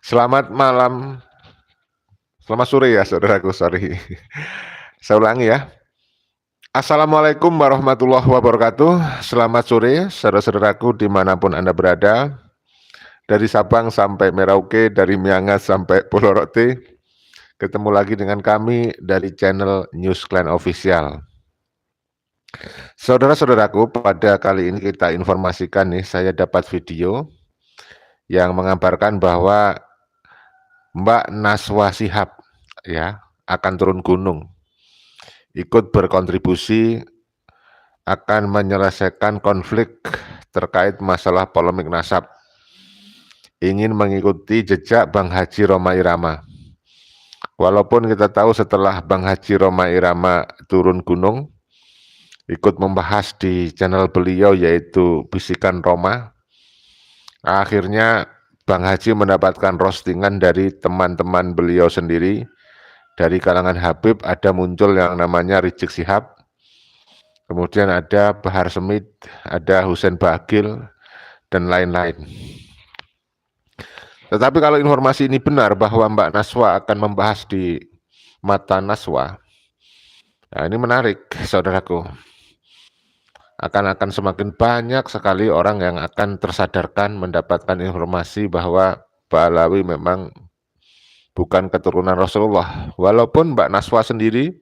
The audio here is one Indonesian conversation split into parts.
Selamat malam, selamat sore ya saudaraku, sorry. Saya ulangi ya. Assalamualaikum warahmatullahi wabarakatuh. Selamat sore saudara-saudaraku dimanapun Anda berada. Dari Sabang sampai Merauke, dari Miangas sampai Pulau Rote. Ketemu lagi dengan kami dari channel News Clan Official. Saudara-saudaraku, pada kali ini kita informasikan nih, saya dapat video yang mengabarkan bahwa Mbak Naswa Shihab ya akan turun gunung, ikut berkontribusi akan menyelesaikan konflik terkait masalah polemik nasab, ingin mengikuti jejak Bang Haji Rhoma Irama. Walaupun kita tahu setelah Bang Haji Rhoma Irama turun gunung, ikut membahas di channel beliau yaitu Bisikan Roma, akhirnya Bang Haji mendapatkan roastingan dari teman-teman beliau sendiri. Dari kalangan Habib ada muncul yang namanya Rizik Shihab, kemudian ada Bahar Smith, ada Husein Bagil, dan lain-lain. Tetapi kalau informasi ini benar bahwa Mbak Naswa akan membahas di Mata Naswa, nah ini menarik saudaraku. Akan semakin banyak sekali orang yang akan tersadarkan mendapatkan informasi bahwa Pak Alawi memang bukan keturunan Rasulullah. Walaupun Mbak Naswa sendiri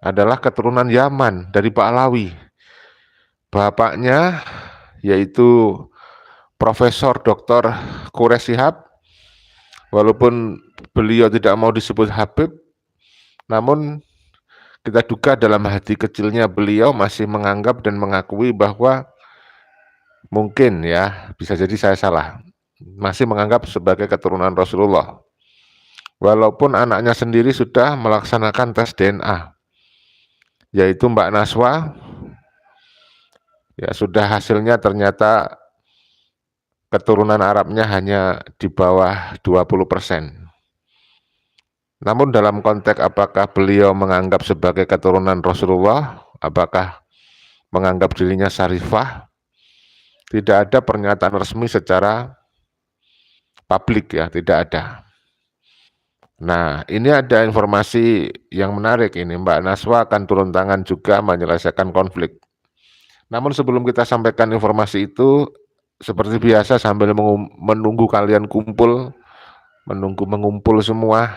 adalah keturunan Yaman dari Pak Alawi. Bapaknya yaitu Profesor Dr. Quraish Shihab, walaupun beliau tidak mau disebut Habib, namun kita duga dalam hati kecilnya beliau masih menganggap dan mengakui bahwa mungkin ya, bisa jadi saya salah, masih menganggap sebagai keturunan Rasulullah. Walaupun anaknya sendiri sudah melaksanakan tes DNA, yaitu Mbak Naswa, ya sudah hasilnya ternyata keturunan Arabnya hanya di bawah 20%. Namun dalam konteks apakah beliau menganggap sebagai keturunan Rasulullah, apakah menganggap dirinya syarifah, tidak ada pernyataan resmi secara publik ya, tidak ada. Nah, ini ada informasi yang menarik ini, Mbak Naswa akan turun tangan juga menyelesaikan konflik. Namun sebelum kita sampaikan informasi itu, seperti biasa sambil menunggu kalian kumpul, mengumpul semua,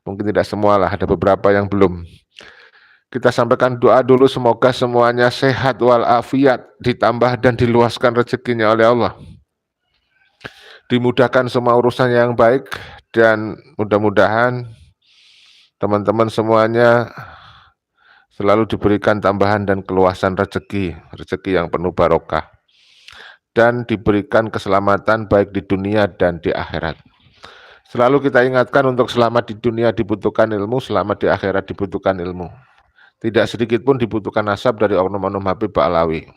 mungkin tidak semua lah, ada beberapa yang belum. Kita sampaikan doa dulu, semoga semuanya sehat walafiat, ditambah dan diluaskan rezekinya oleh Allah. Dimudahkan semua urusan yang baik, dan mudah-mudahan teman-teman semuanya selalu diberikan tambahan dan keluasan rezeki yang penuh barokah, dan diberikan keselamatan baik di dunia dan di akhirat. Selalu kita ingatkan untuk selamat di dunia dibutuhkan ilmu, selamat di akhirat dibutuhkan ilmu. Tidak sedikit pun dibutuhkan nasab dari oknum-oknum Habib Pak Alawi.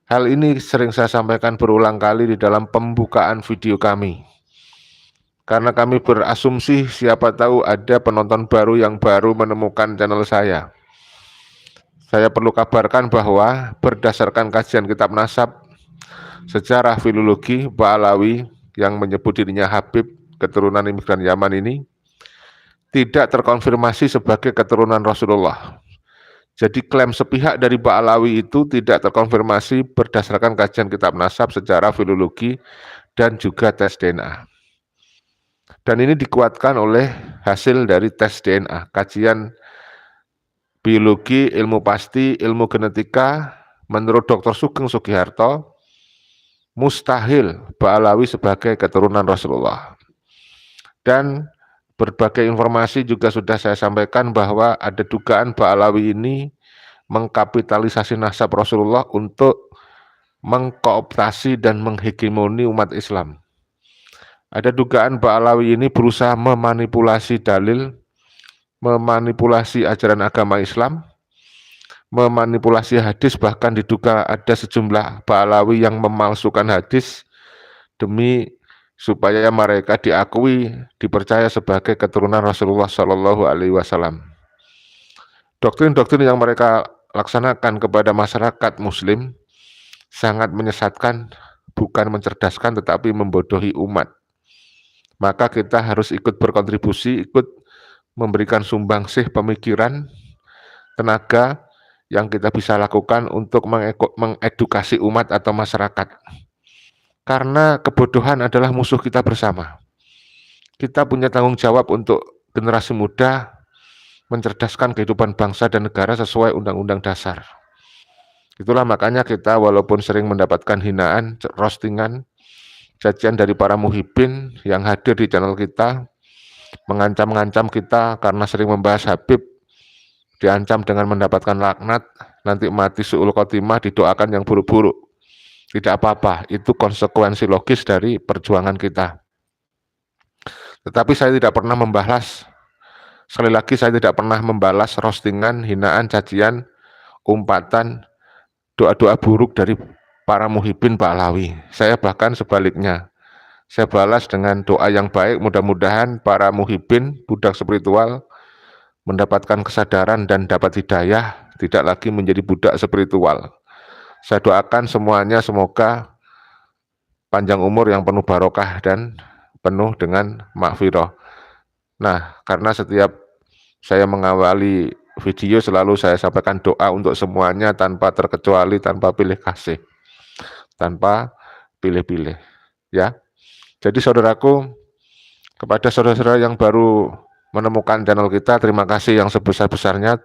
Hal ini sering saya sampaikan berulang kali di dalam pembukaan video kami. Karena kami berasumsi siapa tahu ada penonton baru yang baru menemukan channel saya. Saya perlu kabarkan bahwa berdasarkan kajian kitab nasab, sejarah filologi Pak Alawi yang menyebut dirinya Habib keturunan imigran Yaman ini tidak terkonfirmasi sebagai keturunan Rasulullah. Jadi klaim sepihak dari Pak Alawi itu tidak terkonfirmasi berdasarkan kajian kitab nasab secara filologi dan juga tes DNA. Dan ini dikuatkan oleh hasil dari tes DNA, kajian biologi, ilmu pasti, ilmu genetika, menurut Dr. Sugeng Sugiharto, mustahil Pak Alawi sebagai keturunan Rasulullah. Dan berbagai informasi juga sudah saya sampaikan bahwa ada dugaan Pak Alawi ini mengkapitalisasi nasab Rasulullah untuk mengkooptasi dan menghegemoni umat Islam. Ada dugaan Pak Alawi ini berusaha memanipulasi dalil, memanipulasi ajaran agama Islam, memanipulasi hadis, bahkan diduga ada sejumlah Pak Alawi yang memalsukan hadis demi supaya mereka diakui, dipercaya sebagai keturunan Rasulullah Shallallahu Alaihi Wasallam. Doktrin-doktrin yang mereka laksanakan kepada masyarakat Muslim sangat menyesatkan, bukan mencerdaskan, tetapi membodohi umat. maka kita harus ikut berkontribusi, ikut memberikan sumbangsih pemikiran, tenaga yang kita bisa lakukan untuk mengedukasi umat atau masyarakat. Karena kebodohan adalah musuh kita bersama. Kita punya tanggung jawab untuk generasi muda mencerdaskan kehidupan bangsa dan negara sesuai Undang-Undang Dasar. Itulah makanya kita walaupun sering mendapatkan hinaan, roastingan, cacian dari para muhibbin yang hadir di channel kita, mengancam-ngancam kita karena sering membahas Habib, diancam dengan mendapatkan laknat, nanti mati su'ul khotimah, didoakan yang buruk-buruk. Tidak apa-apa, itu konsekuensi logis dari perjuangan kita. Tetapi saya tidak pernah membalas, sekali lagi saya tidak pernah membalas roastingan, hinaan, cacian, umpatan, doa-doa buruk dari para muhibbin Pak Alawi. Saya bahkan sebaliknya, saya balas dengan doa yang baik, mudah-mudahan para muhibbin, budak spiritual, mendapatkan kesadaran dan dapat hidayah, tidak lagi menjadi budak spiritual. Saya doakan semuanya semoga panjang umur yang penuh barokah dan penuh dengan maghfirah. Nah, karena setiap saya mengawali video selalu saya sampaikan doa untuk semuanya tanpa terkecuali, tanpa pilih kasih, tanpa pilih-pilih, ya. Jadi saudaraku, kepada saudara-saudara yang baru menemukan channel kita, terima kasih yang sebesar-besarnya.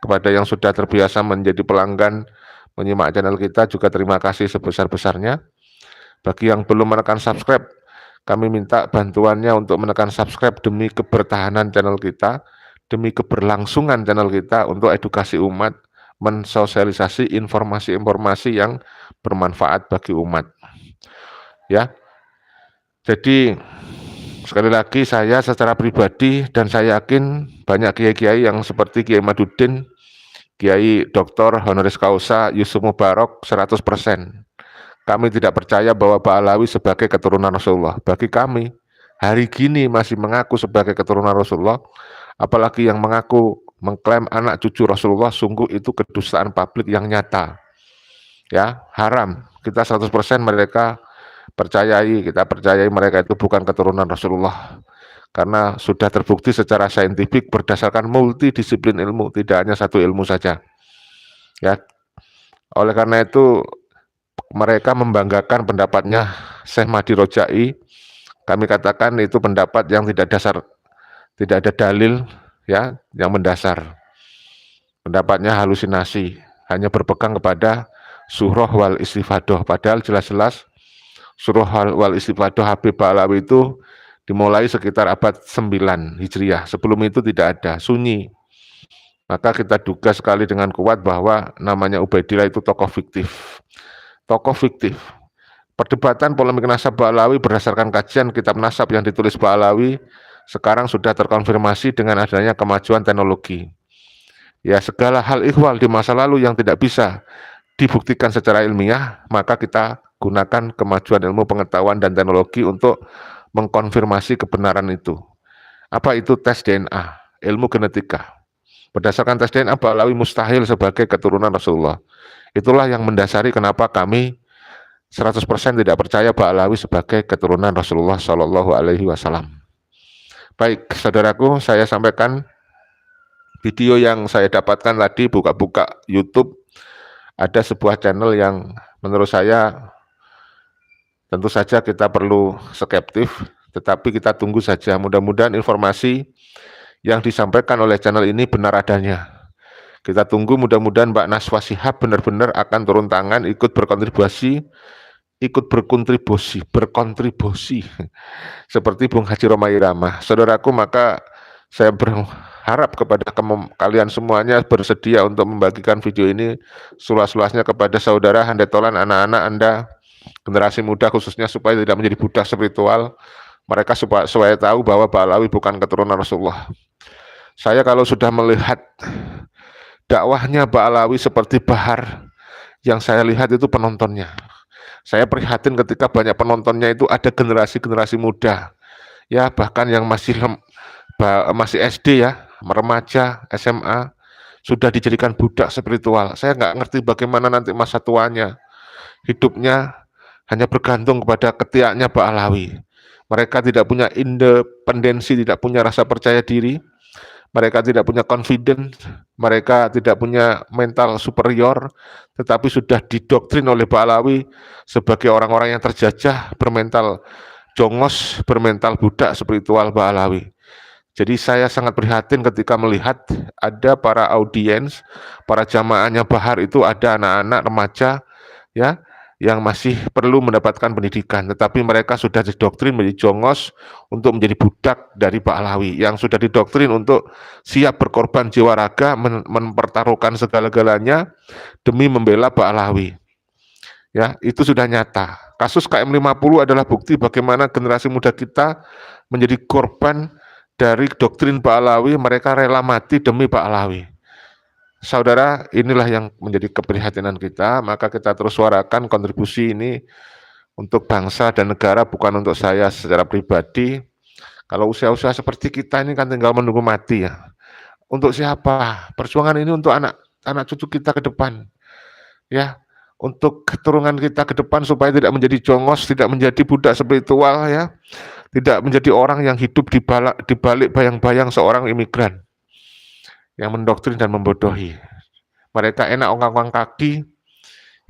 Kepada yang sudah terbiasa menjadi pelanggan menyimak channel kita juga terima kasih sebesar-besarnya. Bagi yang belum menekan subscribe, kami minta bantuannya untuk menekan subscribe demi kebertahanan channel kita, demi keberlangsungan channel kita untuk edukasi umat, mensosialisasi informasi-informasi yang bermanfaat bagi umat. Ya. Jadi sekali lagi saya secara pribadi dan saya yakin banyak kiai-kiai yang seperti Kiai Maduddin, Kiai Dr. Honoris Causa Yusuf Mubarak 100%. Kami tidak percaya bahwa Pak Alawi sebagai keturunan Rasulullah. Bagi kami, hari gini masih mengaku sebagai keturunan Rasulullah, apalagi yang mengaku mengklaim anak cucu Rasulullah, sungguh itu kedustaan publik yang nyata. Ya, haram. Kita 100% mereka kita percayai mereka itu bukan keturunan Rasulullah. Karena sudah terbukti secara saintifik berdasarkan multidisiplin ilmu, tidak hanya satu ilmu saja. Ya. Oleh karena itu mereka membanggakan pendapatnya Syekh Mahdi Rojai. Kami katakan itu pendapat yang tidak ada dalil ya yang mendasar. Pendapatnya halusinasi, hanya berpegang kepada surah wal istifadah, padahal jelas-jelas surah wal istifadah Habib Alawi itu dimulai sekitar abad 9 Hijriah. Sebelum itu tidak ada, sunyi. Maka kita duga sekali dengan kuat bahwa namanya Ubaidillah itu tokoh fiktif. Tokoh fiktif. Perdebatan polemik nasab Pak Alawi berdasarkan kajian kitab nasab yang ditulis Pak Alawi sekarang sudah terkonfirmasi dengan adanya kemajuan teknologi. Ya, segala hal ihwal di masa lalu yang tidak bisa dibuktikan secara ilmiah, maka kita gunakan kemajuan ilmu pengetahuan dan teknologi untuk mengkonfirmasi kebenaran itu. Apa itu tes DNA? Ilmu genetika. Berdasarkan tes DNA, Pak Alawi mustahil sebagai keturunan Rasulullah. Itulah yang mendasari kenapa kami 100% tidak percaya Pak Alawi sebagai keturunan Rasulullah Shallallahu Alaihi Wasallam. Baik, saudaraku, saya sampaikan video yang saya dapatkan tadi, buka-buka YouTube, ada sebuah channel yang menurut saya tentu saja kita perlu skeptis, tetapi kita tunggu saja. Mudah-mudahan informasi yang disampaikan oleh channel ini benar adanya. Kita tunggu, mudah-mudahan Mbak Naswa Shihab benar-benar akan turun tangan, ikut berkontribusi seperti Bung Haji Roma Irama. Saudaraku, maka saya berharap kepada kalian semuanya bersedia untuk membagikan video ini seluas-luasnya kepada saudara, handetolan, anak-anak Anda, generasi muda khususnya, supaya tidak menjadi budak spiritual. Mereka supaya tahu bahwa Pak Alawi bukan keturunan Rasulullah. Saya kalau sudah melihat dakwahnya Pak Alawi seperti bahar, yang saya lihat itu penontonnya. Saya prihatin ketika banyak penontonnya itu ada generasi-generasi muda, ya bahkan yang masih SD ya, remaja, SMA, sudah dijadikan budak spiritual. Saya nggak ngerti bagaimana nanti masa tuanya, hidupnya hanya bergantung kepada ketiaknya Pak Alawi. Mereka tidak punya independensi, tidak punya rasa percaya diri, mereka tidak punya confidence, mereka tidak punya mental superior, tetapi sudah didoktrin oleh Ba'alawi sebagai orang-orang yang terjajah, bermental jongos, bermental budak spiritual Ba'alawi. Jadi saya sangat prihatin ketika melihat ada para audiens, para jamaahnya Bahar itu ada anak-anak remaja ya yang masih perlu mendapatkan pendidikan, tetapi mereka sudah didoktrin menjadi jongos untuk menjadi budak dari Ba'alawi, yang sudah didoktrin untuk siap berkorban jiwa raga, mempertaruhkan segala-galanya demi membela Ba'alawi. Ya, itu sudah nyata. Kasus KM50 adalah bukti bagaimana generasi muda kita menjadi korban dari doktrin Ba'alawi, mereka rela mati demi Ba'alawi. Saudara, inilah yang menjadi keprihatinan kita, maka kita terus suarakan kontribusi ini untuk bangsa dan negara, bukan untuk saya secara pribadi. Kalau usia-usia seperti kita ini kan tinggal menunggu mati ya. Untuk siapa? Perjuangan ini untuk anak cucu kita ke depan. Ya, untuk keturunan kita ke depan supaya tidak menjadi jongos, tidak menjadi budak spiritual ya. Tidak menjadi orang yang hidup di balik bayang-bayang seorang imigran yang mendoktrin dan membodohi. Mereka enak ongkang-ongkang kaki,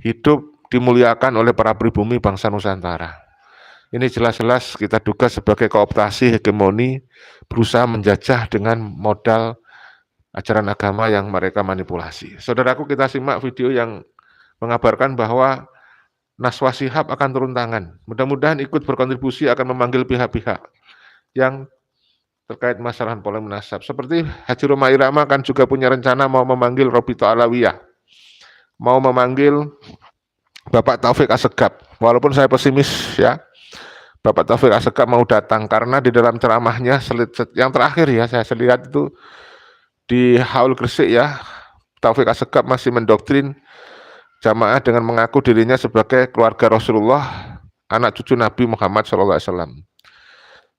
hidup dimuliakan oleh para pribumi bangsa Nusantara. Ini jelas-jelas kita duga sebagai kooptasi hegemoni, berusaha menjajah dengan modal ajaran agama yang mereka manipulasi. Saudaraku, kita simak video yang mengabarkan bahwa Najwa Shihab akan turun tangan. Mudah-mudahan ikut berkontribusi akan memanggil pihak-pihak yang terkait masalah polemik nasab. Seperti Haji Roma Irama kan juga punya rencana mau memanggil Robito Alawiyah, mau memanggil Bapak Taufik Assegaf. Walaupun saya pesimis ya, Bapak Taufik Assegaf mau datang karena di dalam ceramahnya yang terakhir ya saya lihat itu di Haul Gresik ya, Taufik Assegaf masih mendoktrin jamaah dengan mengaku dirinya sebagai keluarga Rasulullah, anak cucu Nabi Muhammad SAW.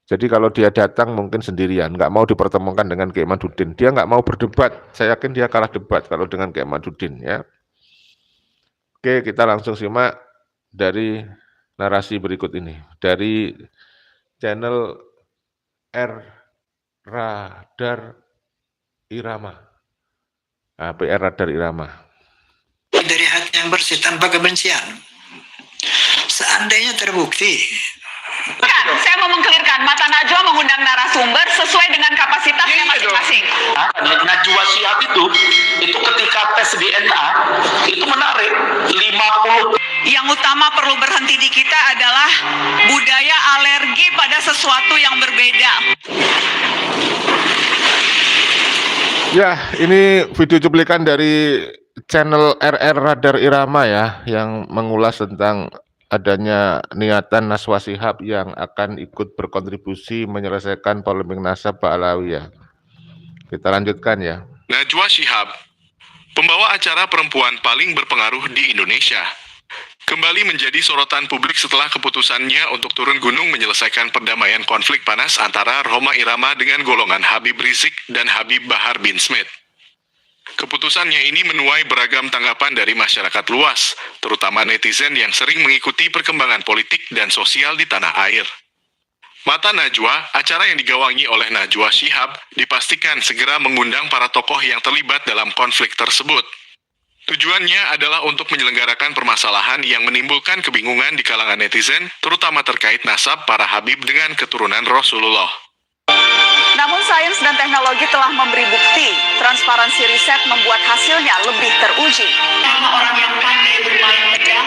Jadi kalau dia datang mungkin sendirian, nggak mau dipertemukan dengan Kiai Madudin. Dia nggak mau berdebat, saya yakin dia kalah debat kalau dengan Kiai Madudin ya. Oke, kita langsung simak dari narasi berikut ini. Dari channel R Radar Irama. PR Radar Irama. Dari hati yang bersih tanpa kebencian. Seandainya terbukti. Saya mau mengkelirkan, Mata Najwa mengundang narasumber sesuai dengan kapasitasnya masing-masing. Najwa Shihab itu ketika tes DNA itu menarik 50. Yang utama perlu berhenti di kita adalah budaya alergi pada sesuatu yang berbeda. Ya, ini video cuplikan dari channel RR Radar Irama ya, yang mengulas tentang adanya niatan Najwa Shihab yang akan ikut berkontribusi menyelesaikan polemik nasab Ba'alawiyah. Kita lanjutkan ya. Najwa Shihab, pembawa acara perempuan paling berpengaruh di Indonesia, kembali menjadi sorotan publik setelah keputusannya untuk turun gunung menyelesaikan perdamaian konflik panas antara Rhoma Irama dengan golongan Habib Rizik dan Habib Bahar bin Smith. Keputusannya ini menuai beragam tanggapan dari masyarakat luas, terutama netizen yang sering mengikuti perkembangan politik dan sosial di tanah air. Mata Najwa, acara yang digawangi oleh Najwa Shihab, dipastikan segera mengundang para tokoh yang terlibat dalam konflik tersebut. Tujuannya adalah untuk menyelenggarakan permasalahan yang menimbulkan kebingungan di kalangan netizen, terutama terkait nasab para Habib dengan keturunan Rasulullah. Namun sains dan teknologi telah memberi bukti, transparansi riset membuat hasilnya lebih teruji. Karena orang yang pandai bermain pedang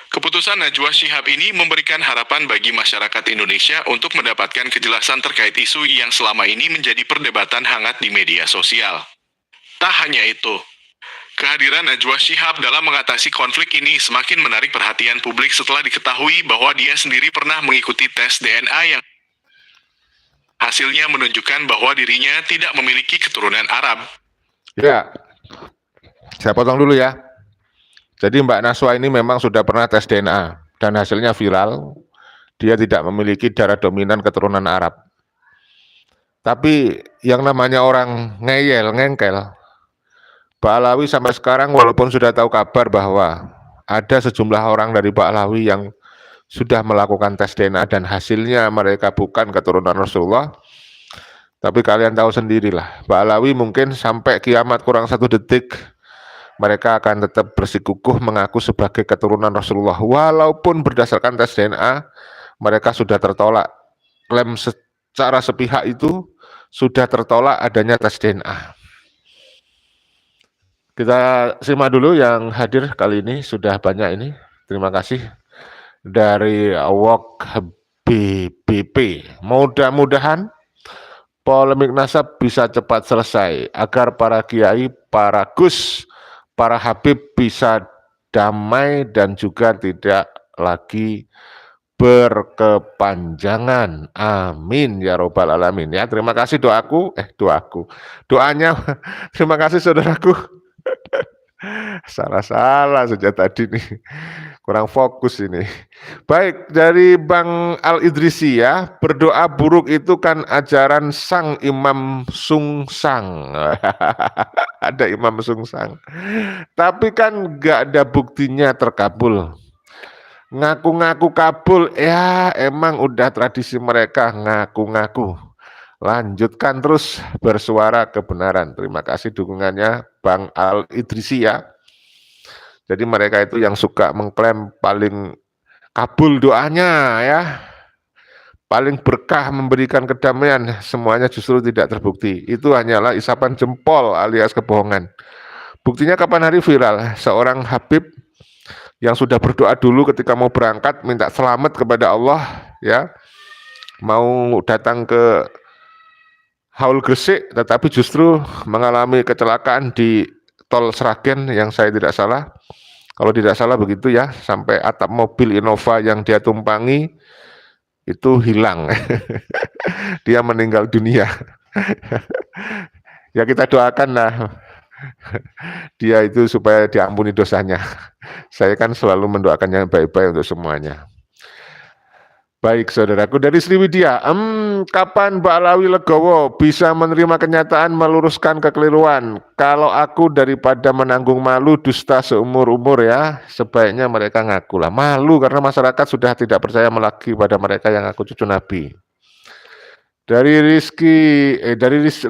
Keputusan Najwa Shihab ini memberikan harapan bagi masyarakat Indonesia untuk mendapatkan kejelasan terkait isu yang selama ini menjadi perdebatan hangat di media sosial. Tak hanya itu, kehadiran Najwa Shihab dalam mengatasi konflik ini semakin menarik perhatian publik setelah diketahui bahwa dia sendiri pernah mengikuti tes DNA yang hasilnya menunjukkan bahwa dirinya tidak memiliki keturunan Arab. Ya, saya potong dulu ya. Jadi Mbak Najwa ini memang sudah pernah tes DNA dan hasilnya viral. Dia tidak memiliki darah dominan keturunan Arab. Tapi yang namanya orang ngeyel, ngengkel, Ba'alawi sampai sekarang walaupun sudah tahu kabar bahwa ada sejumlah orang dari Ba'alawi yang sudah melakukan tes DNA dan hasilnya mereka bukan keturunan Rasulullah. Tapi kalian tahu sendirilah, Ba'alawi mungkin sampai kiamat kurang 1 detik mereka akan tetap bersikukuh mengaku sebagai keturunan Rasulullah. Walaupun berdasarkan tes DNA mereka sudah tertolak. Klaim secara sepihak itu sudah tertolak adanya tes DNA. Kita simak dulu yang hadir kali ini, sudah banyak ini. Terima kasih. Dari Awok BBP. Mudah-mudahan polemik nasab bisa cepat selesai agar para kiai, para gus, para habib bisa damai dan juga tidak lagi berkepanjangan. Amin ya robbal alamin. Ya, terima kasih doanya. Terima kasih saudaraku. Salah sejak tadi nih, kurang fokus ini. Baik, dari Bang Al Idrisi ya, berdoa buruk itu kan ajaran sang Imam Sungsang. Ada Imam Sungsang, tapi kan nggak ada buktinya terkabul. Ngaku-ngaku kabul, ya emang udah tradisi mereka ngaku-ngaku. Lanjutkan terus bersuara kebenaran. Terima kasih dukungannya Bang Al Idrisi ya. Jadi mereka itu yang suka mengklaim paling kabul doanya ya, paling berkah memberikan kedamaian, semuanya justru tidak terbukti. Itu hanyalah isapan jempol alias kebohongan. Buktinya kapan hari viral, seorang habib yang sudah berdoa dulu ketika mau berangkat minta selamat kepada Allah ya, mau datang ke Haul Gresik, tetapi justru mengalami kecelakaan di tol Sragen yang saya tidak salah. Kalau tidak salah begitu ya, sampai atap mobil Innova yang dia tumpangi itu hilang. Dia meninggal dunia. Ya kita doakan lah dia itu supaya diampuni dosanya. Saya kan selalu mendoakan yang baik-baik untuk semuanya. Baik saudaraku, dari Sriwidya, kapan Ba'alawi legowo bisa menerima kenyataan meluruskan kekeliruan? Kalau aku daripada menanggung malu dusta seumur-umur ya, sebaiknya mereka ngaku lah. Malu karena masyarakat sudah tidak percaya lagi pada mereka yang aku cucu Nabi. Dari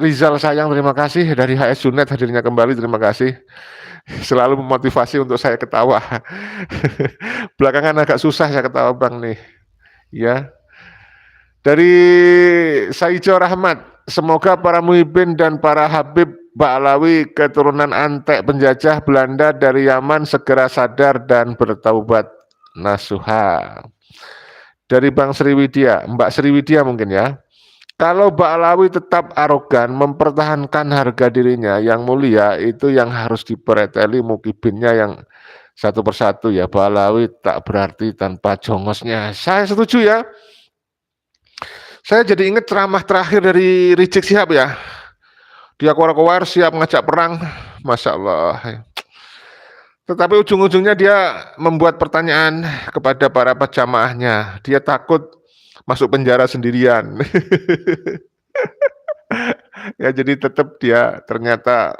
Rizal sayang, terima kasih. Dari HS Sunet hadirnya kembali, terima kasih. Selalu memotivasi untuk saya ketawa. Belakangan agak susah saya ketawa Bang nih. Ya, dari Saijo Rahmat, semoga para muhibin dan para habib Ba'alawi keturunan antek penjajah Belanda dari Yaman segera sadar dan bertaubat nasuha. Dari Bang Sriwidya, Mbak Sriwidya mungkin ya, kalau Ba'alawi tetap arogan mempertahankan harga dirinya yang mulia, itu yang harus dipereteli mukibinnya yang satu persatu ya. Ba'alawi tak berarti tanpa jongosnya. Saya setuju ya. Saya jadi ingat ceramah terakhir dari Rizik Syihab ya. Dia keluar-keluar siap ngajak perang, Masya Allah. Tetapi ujung-ujungnya dia membuat pertanyaan kepada para pejamaahnya. Dia takut masuk penjara sendirian. Ya, jadi tetap dia ternyata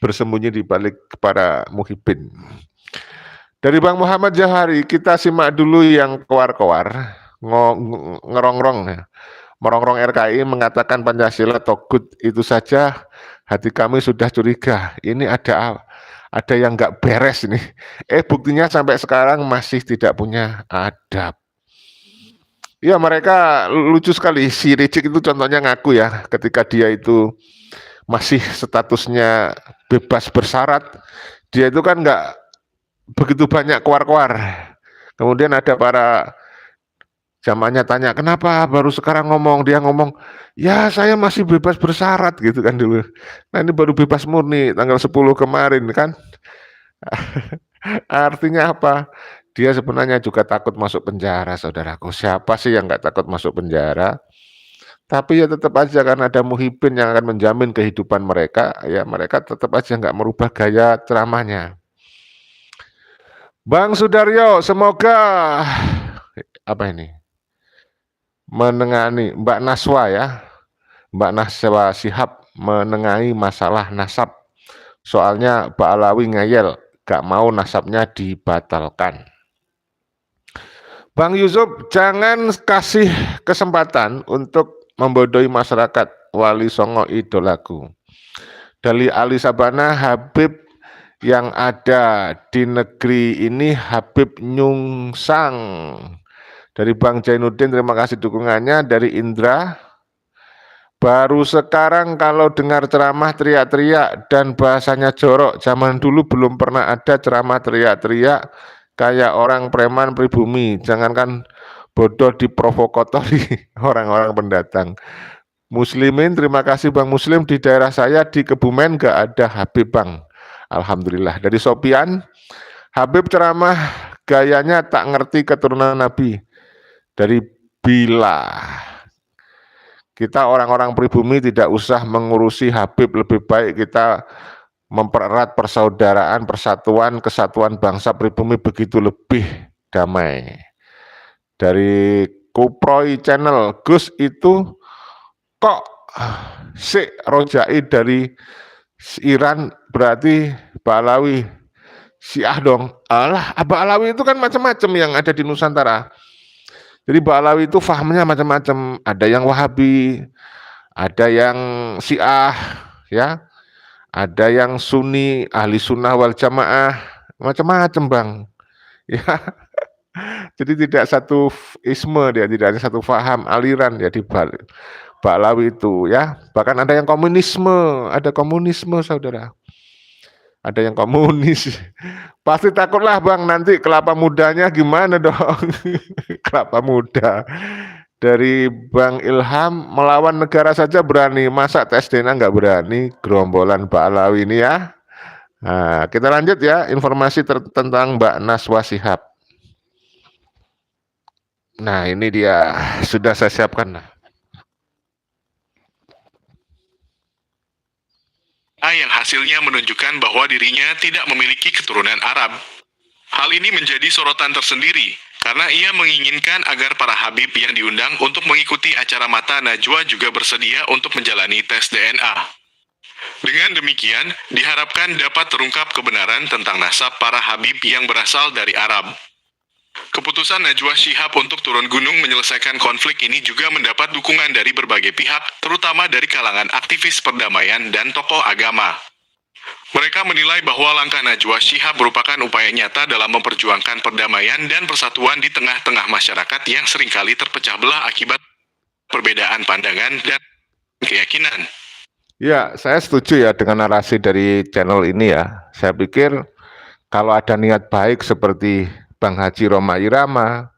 bersembunyi di balik para muhibin. Dari Bang Muhammad Jahari, kita simak dulu yang kewar-kewar, ngerongrong ya. Merongrong RKI mengatakan Pancasila togut, itu saja hati kami sudah curiga. Ini ada yang nggak beres ini. Buktinya sampai sekarang masih tidak punya adab. Ya mereka lucu sekali. Si Rizik itu contohnya ngaku ya, ketika dia itu masih statusnya bebas bersyarat, dia itu kan nggak begitu banyak keluar-keluar. Kemudian ada para jamaahnya tanya, kenapa baru sekarang ngomong? Dia ngomong, ya saya masih bebas bersyarat gitu kan dulu. Nah ini baru bebas murni tanggal 10 kemarin kan. Artinya apa? Dia sebenarnya juga takut masuk penjara, saudaraku. Siapa sih yang nggak takut masuk penjara? Tapi ya tetap aja kan ada muhibin yang akan menjamin kehidupan mereka, ya mereka tetap aja nggak merubah gaya ceramahnya. Bang Sudaryo, semoga apa ini? Menengani Mbak Naswa ya, Mbak Naswa Syihab menengahi masalah nasab. Soalnya Ba'alawi ngeyel gak mau nasabnya dibatalkan. Bang Yusuf, jangan kasih kesempatan untuk membodohi masyarakat. Wali Songo idolaku. Dari Ali Sabana, Habib yang ada di negeri ini Habib Nyungsang. Dari Bang Jainuddin, terima kasih dukungannya. Dari Indra, baru sekarang kalau dengar ceramah teriak-teriak dan bahasanya jorok. Zaman dulu belum pernah ada ceramah teriak-teriak kayak orang preman pribumi. Jangankan bodoh diprovokatori orang-orang pendatang. Muslimin, terima kasih Bang Muslim. Di daerah saya di Kebumen gak ada Habib Bang. Alhamdulillah. Dari Sopian, Habib ceramah gayanya tak ngerti keturunan Nabi. Dari Bila, kita orang-orang pribumi tidak usah mengurusi Habib, lebih baik kita mempererat persaudaraan, persatuan, kesatuan bangsa pribumi begitu lebih damai. Dari Kuproy Channel, Gus itu kok si Rojai dari Iran berarti Ba'alawi Syiah dong. Alah, Ba'alawi itu kan macam-macam yang ada di Nusantara. Jadi Ba'alawi itu fahamnya macam-macam. Ada yang Wahabi, ada yang Syiah, ya, ada yang Sunni, ahli sunnah wal jamaah, macam-macam Bang. Ya, jadi tidak satu isme dia, tidak ada satu faham aliran ya di Ba'alawi itu ya. Bahkan ada yang komunisme, ada komunisme saudara. Ada yang komunis. Pasti takutlah Bang nanti kelapa mudanya gimana dong. Kelapa muda. Dari Bang Ilham, melawan negara saja berani, masa tes DNA nggak berani? Gerombolan Ba'alawi ini ya. Nah, kita lanjut ya informasi tentang Mbak Naswa Shihab. Nah ini dia sudah saya siapkan. Yang hasilnya menunjukkan bahwa dirinya tidak memiliki keturunan Arab. Hal ini menjadi sorotan tersendiri, karena ia menginginkan agar para Habib yang diundang untuk mengikuti acara Mata Najwa juga bersedia untuk menjalani tes DNA. Dengan demikian, diharapkan dapat terungkap kebenaran tentang nasab para Habib yang berasal dari Arab. Keputusan Najwa Shihab untuk turun gunung menyelesaikan konflik ini juga mendapat dukungan dari berbagai pihak, terutama dari kalangan aktivis perdamaian dan tokoh agama. Mereka menilai bahwa langkah Najwa Shihab merupakan upaya nyata dalam memperjuangkan perdamaian dan persatuan di tengah-tengah masyarakat yang seringkali terpecah belah akibat perbedaan pandangan dan keyakinan. Ya, saya setuju ya dengan narasi dari channel ini ya. Saya pikir kalau ada niat baik seperti Bang Haji Roma Irama,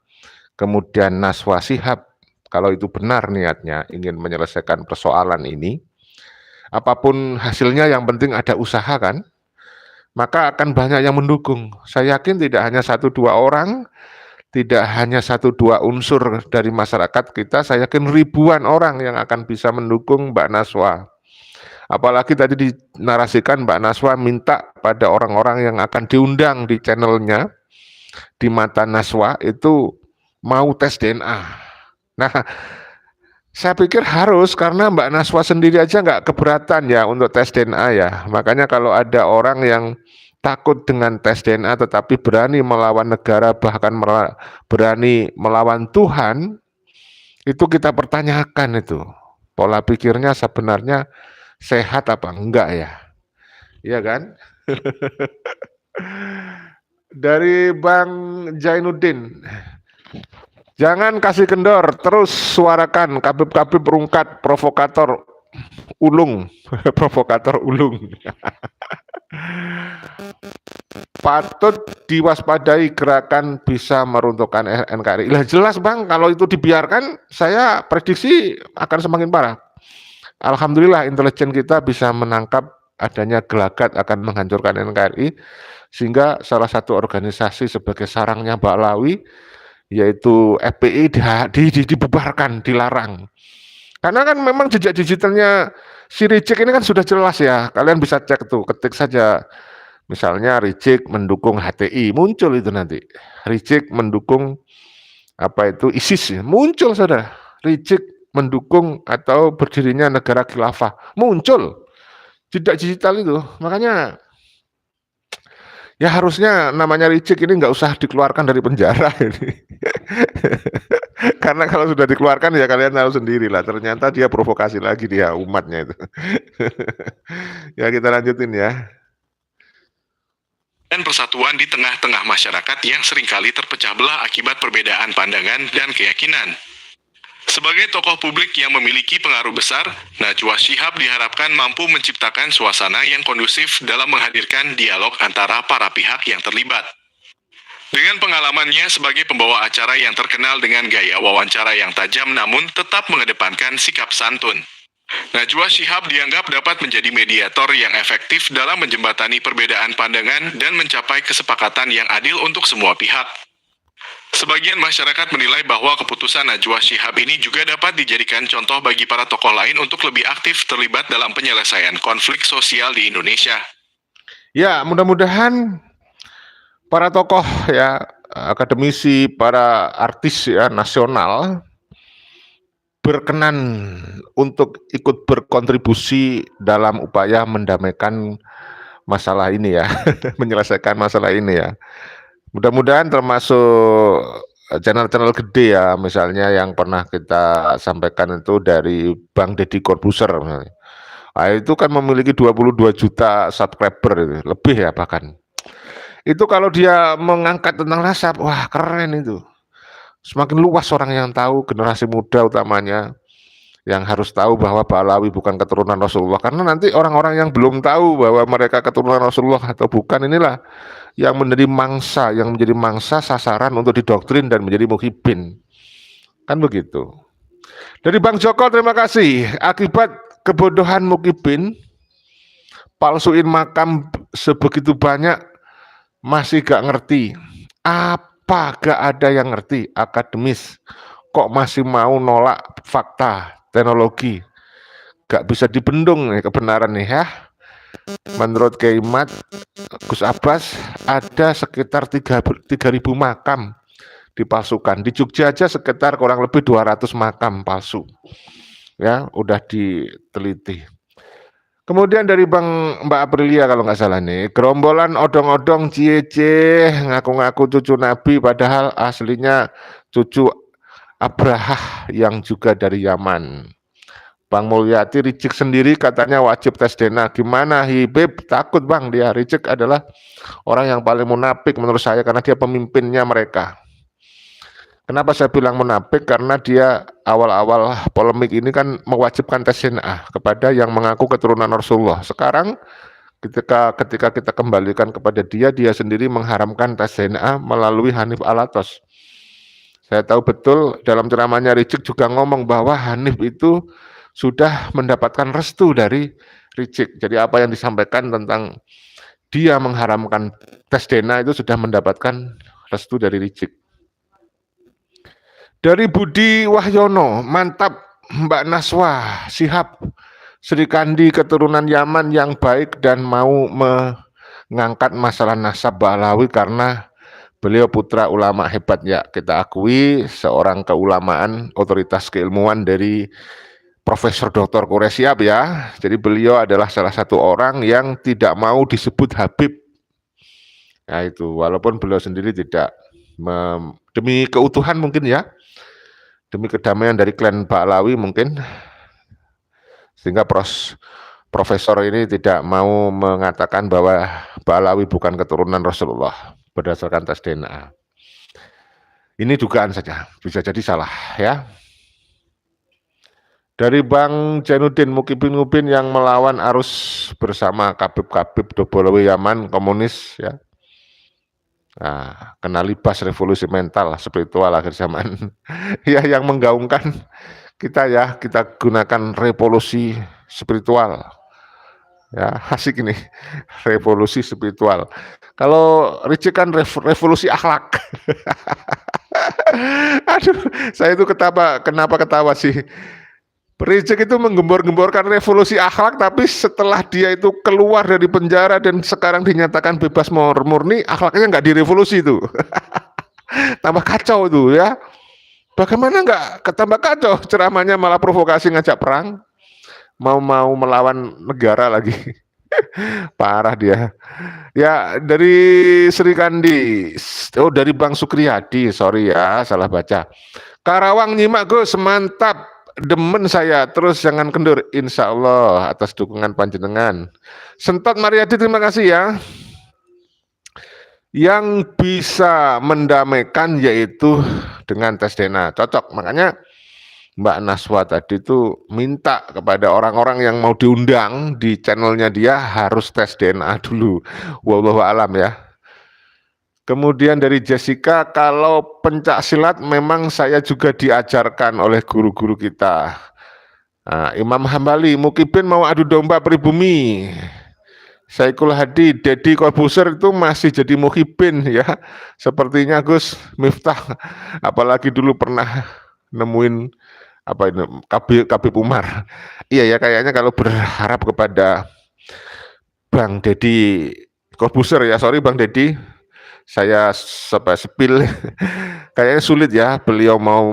kemudian Naswa Shihab, kalau itu benar niatnya ingin menyelesaikan persoalan ini, apapun hasilnya yang penting ada usaha kan, maka akan banyak yang mendukung. Saya yakin tidak hanya 1-2 orang, tidak hanya 1-2 unsur dari masyarakat kita, saya yakin ribuan orang yang akan bisa mendukung Mbak Naswa. Apalagi tadi dinarasikan Mbak Naswa minta pada orang-orang yang akan diundang di channelnya, di Mata Naswa itu mau tes DNA. Nah, saya pikir harus karena Mbak Naswa sendiri aja nggak keberatan ya untuk tes DNA ya. Makanya kalau ada orang yang takut dengan tes DNA tetapi berani melawan negara bahkan berani melawan Tuhan, itu kita pertanyakan itu. Pola pikirnya sebenarnya sehat apa enggak ya? Iya kan? Dari Bang Jainuddin, jangan kasih kendor, terus suarakan kabib-kabib rungkat provokator ulung, provokator ulung. Patut diwaspadai gerakan bisa meruntuhkan NKRI. Lah jelas Bang, kalau itu dibiarkan, saya prediksi akan semakin parah. Alhamdulillah intelijen kita bisa menangkap adanya gelagat akan menghancurkan NKRI, sehingga salah satu organisasi sebagai sarangnya Ba'alawi, yaitu FPI dibubarkan, dilarang. Karena kan memang jejak digitalnya si Rizik ini kan sudah jelas ya, kalian bisa cek tuh, ketik saja. Misalnya Rizik mendukung HTI, muncul itu nanti. Rizik mendukung apa itu ISIS, muncul saudara. Rizik mendukung atau berdirinya negara khilafah, muncul. Jejak digital itu, makanya Ya harusnya namanya Rizik ini nggak usah dikeluarkan dari penjara ini. Karena kalau sudah dikeluarkan ya kalian tahu sendiri lah, ternyata dia provokasi lagi dia umatnya itu. Ya kita lanjutin ya. Dan persatuan di tengah-tengah masyarakat yang seringkali terpecah belah akibat perbedaan pandangan dan keyakinan. Sebagai tokoh publik yang memiliki pengaruh besar, Najwa Shihab diharapkan mampu menciptakan suasana yang kondusif dalam menghadirkan dialog antara para pihak yang terlibat. Dengan pengalamannya sebagai pembawa acara yang terkenal dengan gaya wawancara yang tajam namun tetap mengedepankan sikap santun, Najwa Shihab dianggap dapat menjadi mediator yang efektif dalam menjembatani perbedaan pandangan dan mencapai kesepakatan yang adil untuk semua pihak. Sebagian masyarakat menilai bahwa keputusan Najwa Shihab ini juga dapat dijadikan contoh bagi para tokoh lain untuk lebih aktif terlibat dalam penyelesaian konflik sosial di Indonesia. Ya, mudah-mudahan para tokoh ya, akademisi, para artis ya nasional berkenan untuk ikut berkontribusi dalam upaya mendamaikan masalah ini ya, menyelesaikan masalah ini ya. Mudah-mudahan termasuk channel-channel gede ya, misalnya yang pernah kita sampaikan itu dari Bang Deddy Corbuzier. Nah, itu kan memiliki 22 juta subscriber itu, lebih ya bahkan. Itu kalau dia mengangkat tentang nasab, wah keren itu. Semakin luas orang yang tahu, generasi muda utamanya, yang harus tahu bahwa Pak Alawi bukan keturunan Rasulullah. Karena nanti orang-orang yang belum tahu bahwa mereka keturunan Rasulullah atau bukan, inilah yang menjadi mangsa sasaran untuk didoktrin dan menjadi muhibin. Kan begitu. Dari Bang Joko, terima kasih. Akibat kebodohan muhibin, palsuin makam sebegitu banyak, masih gak ngerti. Apa gak ada yang ngerti akademis? Kok masih mau nolak fakta, teknologi? Gak bisa dibendung nih kebenaran nih ya. Menurut Kiai Gus Abbas ada sekitar 3.000 makam dipalsukan. Di Jogja aja sekitar kurang lebih 200 makam palsu. Ya, udah diteliti. Kemudian dari Mbak Aprilia kalau nggak salah nih, gerombolan odong-odong cie-cie ngaku-ngaku cucu Nabi padahal aslinya cucu Abrahah yang juga dari Yaman. Bang Mulyati, Rizik sendiri katanya wajib tes DNA. Gimana Hibib? Takut Bang, dia Rizik adalah orang yang paling munafik menurut saya karena dia pemimpinnya mereka. Kenapa saya bilang munafik? Karena dia awal-awal polemik ini kan mewajibkan tes DNA kepada yang mengaku keturunan Rasulullah. Sekarang ketika kita kembalikan kepada dia sendiri mengharamkan tes DNA melalui Hanif Alatos. Saya tahu betul dalam ceramahnya Rizik juga ngomong bahwa Hanif itu sudah mendapatkan restu dari Rizik. Jadi apa yang disampaikan tentang dia mengharamkan tes DNA itu sudah mendapatkan restu dari Rizik. Dari Budi Wahyono, mantap Mbak Najwa Shihab, Sri Kandi keturunan Yaman yang baik dan mau mengangkat masalah nasab Mbak Alawi karena beliau putra ulama hebat ya. Kita akui seorang keulamaan, otoritas keilmuan dari Profesor Dr. Quresyap ya. Jadi beliau adalah salah satu orang yang tidak mau disebut Habib. Nah itu, walaupun beliau sendiri tidak demi keutuhan mungkin ya, demi kedamaian dari klan Pak Alawi mungkin, sehingga profesor ini tidak mau mengatakan bahwa Pak Alawi bukan keturunan Rasulullah berdasarkan tes DNA. Ini dugaan saja, bisa jadi salah ya. Dari Bang Jainuddin, Mukibin yang melawan arus bersama Kabib Dobolowe Yaman komunis ya. Nah, kena libas revolusi mental spiritual akhir zaman. Ya yang menggaungkan kita gunakan revolusi spiritual. Ya, asik ini. Revolusi spiritual. Kalau Rizik kan revolusi akhlak. Aduh, saya itu kenapa ketawa sih? Rizik itu menggembor-gemborkan revolusi akhlak, tapi setelah dia itu keluar dari penjara dan sekarang dinyatakan bebas murni, akhlaknya nggak direvolusi itu. Tambah kacau itu ya. Bagaimana nggak ketambah kacau? Ceramahnya malah provokasi ngajak perang, mau melawan negara lagi. Parah dia. Ya dari Sri Kandi, oh dari Bang Sukriyadi, sorry ya salah baca. Karawang nyimak Gus, mantap, demen saya, terus jangan kendur, insya Allah atas dukungan panjenengan. Sentot Mariadi terima kasih ya. Yang bisa mendamaikan yaitu dengan tes DNA, cocok, makanya Mbak Naswa tadi tuh minta kepada orang-orang yang mau diundang di channelnya dia harus tes DNA dulu. Wallahu alam ya. Kemudian dari Jessica, kalau pencak silat memang saya juga diajarkan oleh guru-guru kita. Nah, Imam Hambali, Mukibin mau adu domba pribumi. Saikul Hadi, Deddy Corbuzier itu masih jadi muhibin ya. Sepertinya Gus Miftah, apalagi dulu pernah nemuin apa ini Kabib Umar. Iya ya, kayaknya kalau berharap kepada Bang Deddy Corbuzier ya, sorry Bang Deddy, saya sepil kayaknya sulit ya beliau mau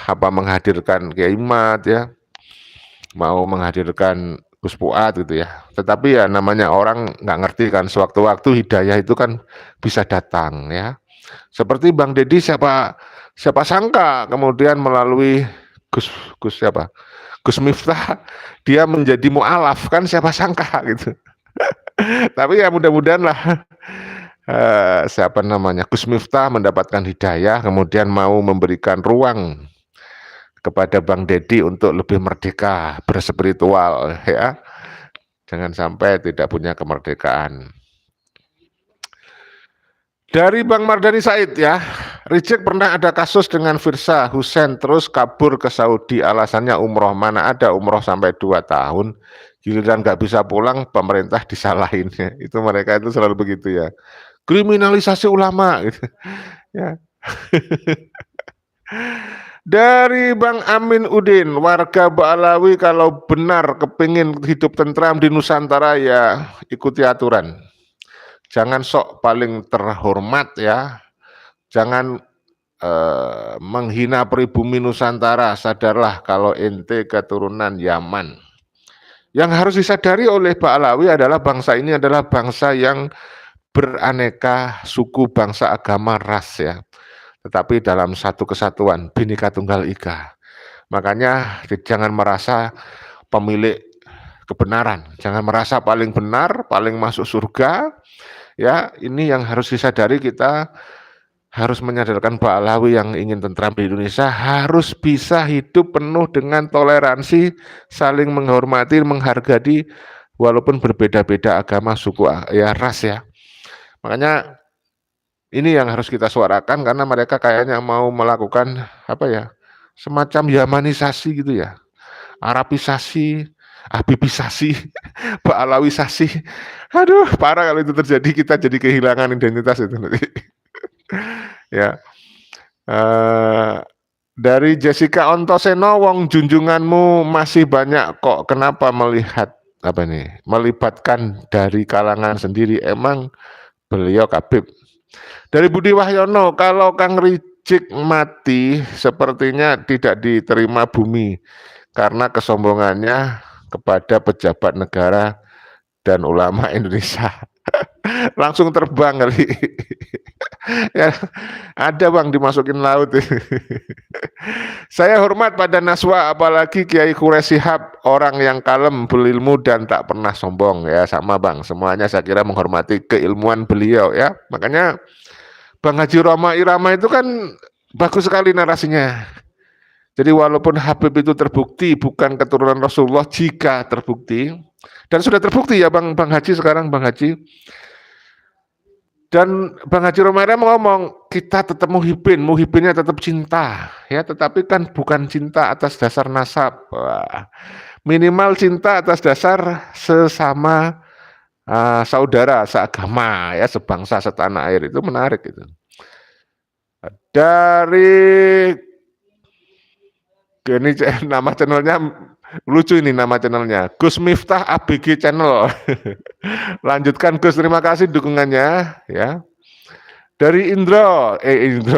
menghadirkan Kiai Mat ya, mau menghadirkan Gus Fuad gitu ya. Tetapi ya namanya orang nggak ngerti kan, sewaktu-waktu hidayah itu kan bisa datang ya. Seperti Bang Deddy, siapa sangka kemudian melalui Gus siapa? Gus Miftah dia menjadi mualaf, kan siapa sangka gitu. Tapi ya mudah-mudahan lah siapa namanya Gus Miftah mendapatkan hidayah, kemudian mau memberikan ruang kepada Bang Deddy untuk lebih merdeka berspiritual ya. Jangan sampai tidak punya kemerdekaan. Dari Bang Mardani Said ya, Rejek pernah ada kasus dengan Firsa Hussein terus kabur ke Saudi, alasannya umroh, mana ada umroh sampai 2 tahun, giliran nggak bisa pulang pemerintah disalahin. Itu mereka itu selalu begitu ya, kriminalisasi ulama gitu ya. Dari Bang Amin Udin, warga Ba'alawi kalau benar kepingin hidup tentram di Nusantara ya ikuti aturan. Jangan sok paling terhormat ya. Jangan menghina pribumi Nusantara. Sadarlah kalau ente keturunan Yaman. Yang harus disadari oleh Ba'alawi adalah bangsa ini adalah bangsa yang beraneka suku, bangsa, agama, ras ya. Tetapi dalam satu kesatuan, Bhinneka Tunggal Ika. Makanya jangan merasa pemilik kebenaran, jangan merasa paling benar, paling masuk surga. Ya, ini yang harus disadari, kita harus menyadarkan Ba'alawi yang ingin tentram di Indonesia harus bisa hidup penuh dengan toleransi, saling menghormati, menghargai walaupun berbeda-beda agama, suku, ya ras ya. Makanya ini yang harus kita suarakan karena mereka kayaknya mau melakukan apa ya? Semacam Yamanisasi gitu ya. Arabisasi, Habibisasi, Ba'alawisasi. Aduh, parah kalau itu terjadi, kita jadi kehilangan identitas itu nanti. Ya. Dari Jessica Ontoseno, wong junjunganmu masih banyak kok, kenapa melibatkan dari kalangan sendiri, emang beliau Kabib. Dari Budi Wahyono, kalau Kang Rejek mati sepertinya tidak diterima bumi karena kesombongannya kepada pejabat negara dan ulama Indonesia. Langsung terbang kali. Ya, ada Bang dimasukin laut. Saya hormat pada Naswa, apalagi Kiai Quraisy Shihab, orang yang kalem, berilmu dan tak pernah sombong ya. Sama Bang, semuanya saya kira menghormati keilmuan beliau ya. Makanya Bang Haji Roma Irama itu kan bagus sekali narasinya. Jadi walaupun Habib itu terbukti bukan keturunan Rasulullah, jika terbukti, dan sudah terbukti ya Bang Haji sekarang, Bang Haji. Dan Bang Haji Romaira ngomong, kita tetap muhibinnya tetap cinta, ya. Tetapi kan bukan cinta atas dasar nasab, wah, minimal cinta atas dasar sesama saudara, seagama, ya, sebangsa, setanah air, itu menarik itu. Dari ini nama channelnya lucu, ini nama channelnya Gus Miftah ABG Channel. Lanjutkan Gus, terima kasih dukungannya ya. Dari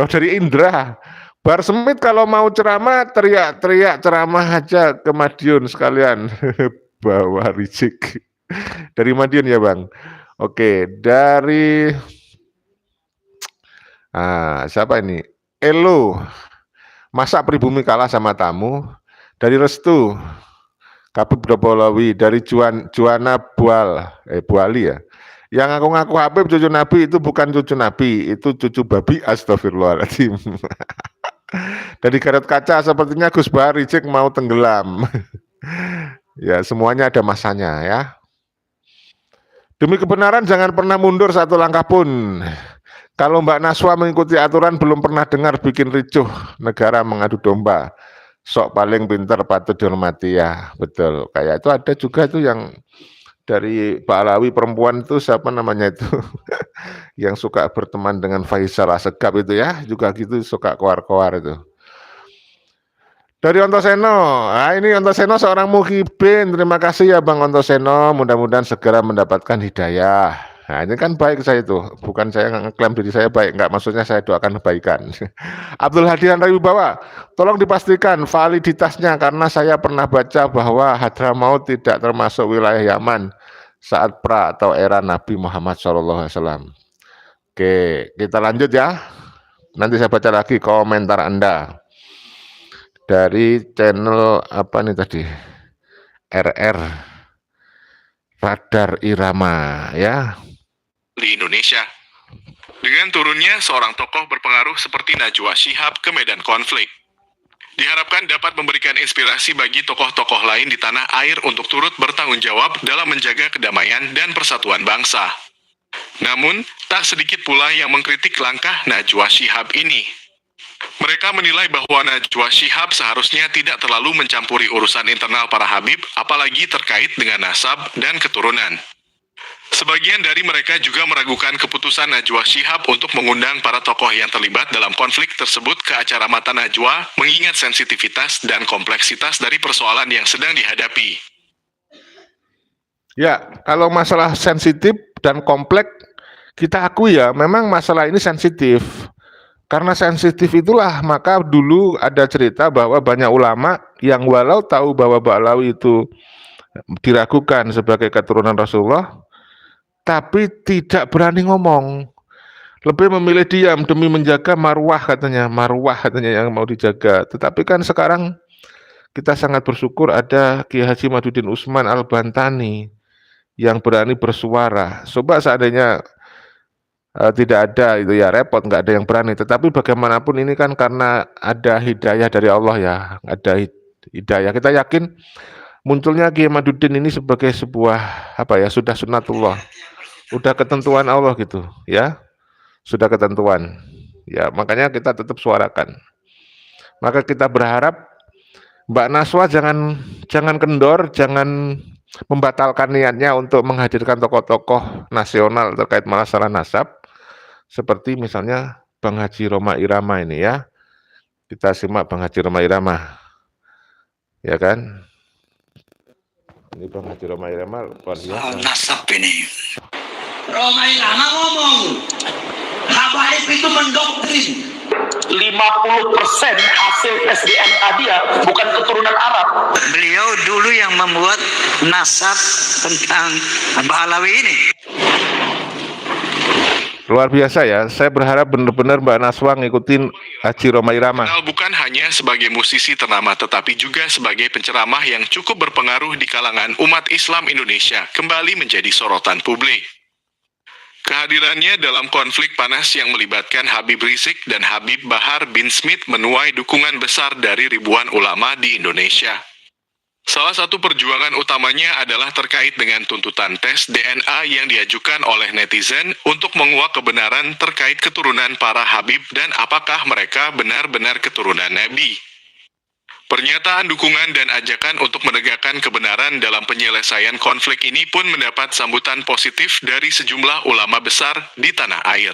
dari Indra, Bar Semit kalau mau ceramah teriak-teriak ceramah aja ke Madiun sekalian. Bawa Rejek. Dari Madiun ya Bang. Oke, dari siapa ini? Elo. Masa pribumi kalah sama tamu? Dari Restu. Kabut Bropolawi. Dari Juana Buali ya. Yang ngaku-ngaku Habib cucu Nabi itu bukan cucu Nabi, itu cucu babi, astagfirullahaladzim. Dari Garut Kaca sepertinya Gus Bahar Ricik mau tenggelam. Ya, semuanya ada masanya ya. Demi kebenaran jangan pernah mundur satu langkah pun. Kalau Mbak Naswa mengikuti aturan belum pernah dengar bikin ricuh negara mengadu domba. Sok paling pinter patut dihormati ya, betul. Kayak itu ada juga tuh yang dari Pak Alawi perempuan itu siapa namanya itu yang suka berteman dengan Faisal Asegaf itu ya, juga gitu suka koar-koar itu. Dari Ontoseno, ini Ontoseno seorang muhibin, terima kasih ya Bang Ontoseno, mudah-mudahan segera mendapatkan hidayah. Nah ini kan baik saya itu, bukan saya ngeklaim diri saya baik, enggak, maksudnya saya doakan kebaikan. Abdul Hadian Wibawa, tolong dipastikan validitasnya karena saya pernah baca bahwa Hadramaut tidak termasuk wilayah Yaman saat pra atau era Nabi Muhammad SAW. Oke, kita lanjut ya. Nanti saya baca lagi komentar Anda. Dari channel apa nih tadi? RR Radar Irama ya. Di Indonesia. Dengan turunnya seorang tokoh berpengaruh seperti Najwa Shihab ke medan konflik, diharapkan dapat memberikan inspirasi bagi tokoh-tokoh lain di tanah air untuk turut bertanggung jawab dalam menjaga kedamaian dan persatuan bangsa. Namun, tak sedikit pula yang mengkritik langkah Najwa Shihab ini. Mereka menilai bahwa Najwa Shihab seharusnya tidak terlalu mencampuri urusan internal para Habib, apalagi terkait dengan nasab dan keturunan. Sebagian dari mereka juga meragukan keputusan Najwa Shihab untuk mengundang para tokoh yang terlibat dalam konflik tersebut ke acara Mata Najwa, mengingat sensitivitas dan kompleksitas dari persoalan yang sedang dihadapi. Ya, kalau masalah sensitif dan kompleks, kita akui ya, memang masalah ini sensitif. Karena sensitif itulah, maka dulu ada cerita bahwa banyak ulama yang walau tahu bahwa Ba'alawi itu diragukan sebagai keturunan Rasulullah, tapi tidak berani ngomong. Lebih memilih diam demi menjaga marwah katanya yang mau dijaga. Tetapi kan sekarang kita sangat bersyukur ada Kiai Haji Madudin Usman Al-Bantani yang berani bersuara. Coba seandainya tidak ada itu ya repot, nggak ada yang berani. Tetapi bagaimanapun ini kan karena ada hidayah dari Allah ya, ada hidayah. Kita yakin munculnya Kiai Madudin ini sebagai sebuah sudah sunatullah, udah ketentuan Allah gitu ya, sudah ketentuan ya, makanya kita tetap suarakan. Maka kita berharap Mbak Naswa jangan kendor, jangan membatalkan niatnya untuk menghadirkan tokoh-tokoh nasional terkait masalah nasab, seperti misalnya Bang Haji Roma Irama ini ya. Kita simak Bang Haji Roma Irama, ya kan? Ini Bang Haji Roma Irama luar biasa. Nasab ini. Roma Irama ngomong, Habaib itu mendoktrin. 50% hasil tes DNA dia bukan keturunan Arab. Beliau dulu yang membuat nasab tentang Ba'alawi ini. Luar biasa ya, saya berharap benar-benar Mbak Naswa ngikutin Haji Roma Irama. Kenal bukan hanya sebagai musisi ternama tetapi juga sebagai penceramah yang cukup berpengaruh di kalangan umat Islam Indonesia kembali menjadi sorotan publik. Kehadirannya dalam konflik panas yang melibatkan Habib Rizik dan Habib Bahar bin Smith menuai dukungan besar dari ribuan ulama di Indonesia. Salah satu perjuangan utamanya adalah terkait dengan tuntutan tes DNA yang diajukan oleh netizen untuk menguak kebenaran terkait keturunan para Habib dan apakah mereka benar-benar keturunan Nabi. Pernyataan dukungan dan ajakan untuk menegakkan kebenaran dalam penyelesaian konflik ini pun mendapat sambutan positif dari sejumlah ulama besar di tanah air.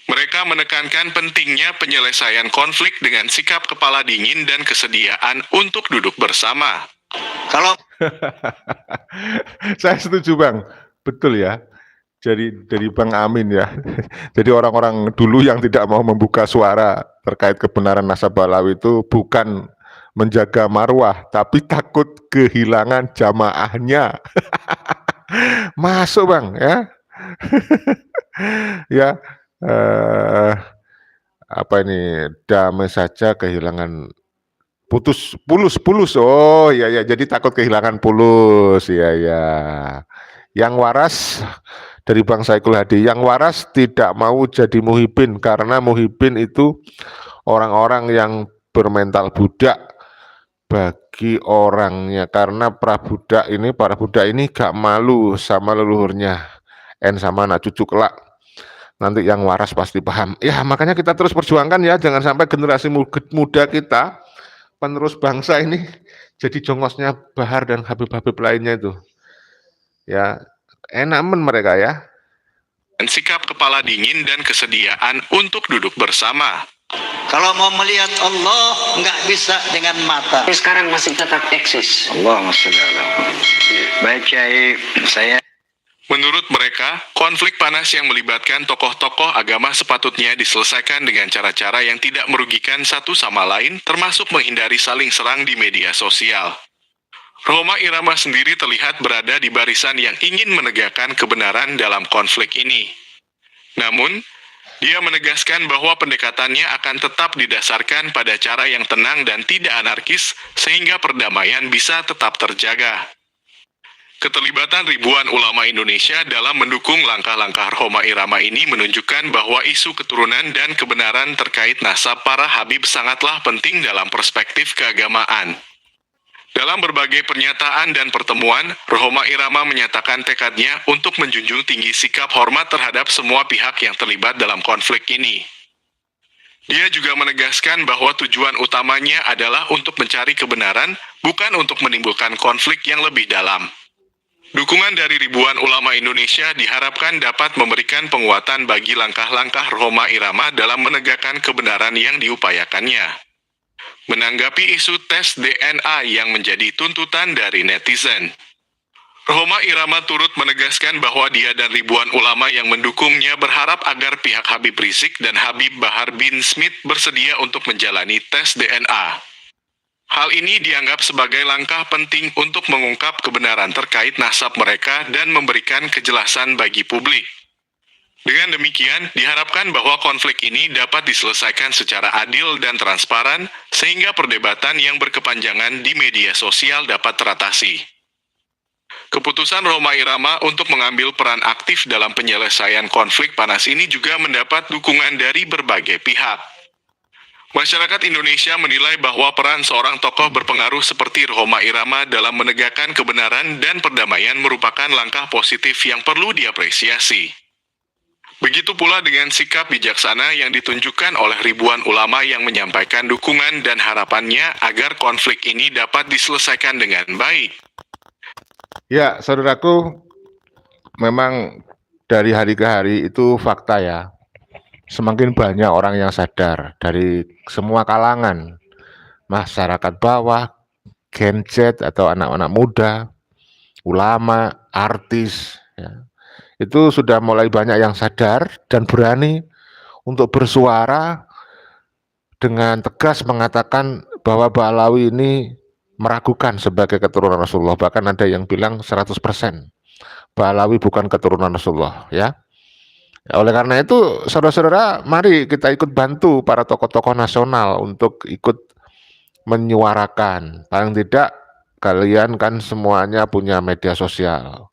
Mereka menekankan pentingnya penyelesaian konflik dengan sikap kepala dingin dan kesediaan untuk duduk bersama. Kalau Saya setuju Bang, betul ya. Jadi dari Bang Amin ya. Jadi orang-orang dulu yang tidak mau membuka suara terkait kebenaran nasab Ba'alawi itu bukan menjaga marwah, tapi takut kehilangan jamaahnya. Masuk Bang ya. Ya, apa ini, damai saja kehilangan pulus. Oh ya ya, jadi takut kehilangan pulus. Ya ya. Yang waras dari Bang Saikul Hadi, yang waras tidak mau jadi muhibin karena muhibin itu orang-orang yang bermental budak bagi orangnya, karena para budak ini gak malu sama leluhurnya, sama anak cucu kelak. Nanti yang waras pasti paham. Ya makanya kita terus perjuangkan ya, jangan sampai generasi muda kita, penerus bangsa ini, jadi jongosnya Bahar dan Habib-Habib lainnya itu. Ya, enak mereka ya. Dan sikap kepala dingin dan kesediaan untuk duduk bersama. Kalau mau melihat Allah nggak bisa dengan mata. Tapi sekarang masih tetap eksis. Allahumma sholli ala Muhammad. Baik Kiai, saya Menurut mereka, konflik panas yang melibatkan tokoh-tokoh agama sepatutnya diselesaikan dengan cara-cara yang tidak merugikan satu sama lain, termasuk menghindari saling serang di media sosial. Rhoma Irama sendiri terlihat berada di barisan yang ingin menegakkan kebenaran dalam konflik ini. Namun, dia menegaskan bahwa pendekatannya akan tetap didasarkan pada cara yang tenang dan tidak anarkis, sehingga perdamaian bisa tetap terjaga. Keterlibatan ribuan ulama Indonesia dalam mendukung langkah-langkah Rhoma Irama ini menunjukkan bahwa isu keturunan dan kebenaran terkait nasab para Habib sangatlah penting dalam perspektif keagamaan. Dalam berbagai pernyataan dan pertemuan, Rhoma Irama menyatakan tekadnya untuk menjunjung tinggi sikap hormat terhadap semua pihak yang terlibat dalam konflik ini. Dia juga menegaskan bahwa tujuan utamanya adalah untuk mencari kebenaran, bukan untuk menimbulkan konflik yang lebih dalam. Dukungan dari ribuan ulama Indonesia diharapkan dapat memberikan penguatan bagi langkah-langkah Rhoma Irama dalam menegakkan kebenaran yang diupayakannya. Menanggapi isu tes DNA yang menjadi tuntutan dari netizen, Rhoma Irama turut menegaskan bahwa dia dan ribuan ulama yang mendukungnya berharap agar pihak Habib Rizik dan Habib Bahar bin Smith bersedia untuk menjalani tes DNA. Hal ini dianggap sebagai langkah penting untuk mengungkap kebenaran terkait nasab mereka dan memberikan kejelasan bagi publik. Dengan demikian, diharapkan bahwa konflik ini dapat diselesaikan secara adil dan transparan, sehingga perdebatan yang berkepanjangan di media sosial dapat teratasi. Keputusan Rhoma Irama untuk mengambil peran aktif dalam penyelesaian konflik panas ini juga mendapat dukungan dari berbagai pihak. Masyarakat Indonesia menilai bahwa peran seorang tokoh berpengaruh seperti Rhoma Irama dalam menegakkan kebenaran dan perdamaian merupakan langkah positif yang perlu diapresiasi. Begitu pula dengan sikap bijaksana yang ditunjukkan oleh ribuan ulama yang menyampaikan dukungan dan harapannya agar konflik ini dapat diselesaikan dengan baik. Ya, saudaraku, memang dari hari ke hari itu fakta ya. Semakin banyak orang yang sadar dari semua kalangan, masyarakat bawah, Gen Z atau anak-anak muda, ulama, artis, ya. Itu sudah mulai banyak yang sadar dan berani untuk bersuara dengan tegas mengatakan bahwa Ba'alawi ini meragukan sebagai keturunan Rasulullah. Bahkan ada yang bilang 100% Ba'alawi bukan keturunan Rasulullah, ya. Oleh karena itu, saudara-saudara, mari kita ikut bantu para tokoh-tokoh nasional untuk ikut menyuarakan. Paling tidak, kalian kan semuanya punya media sosial.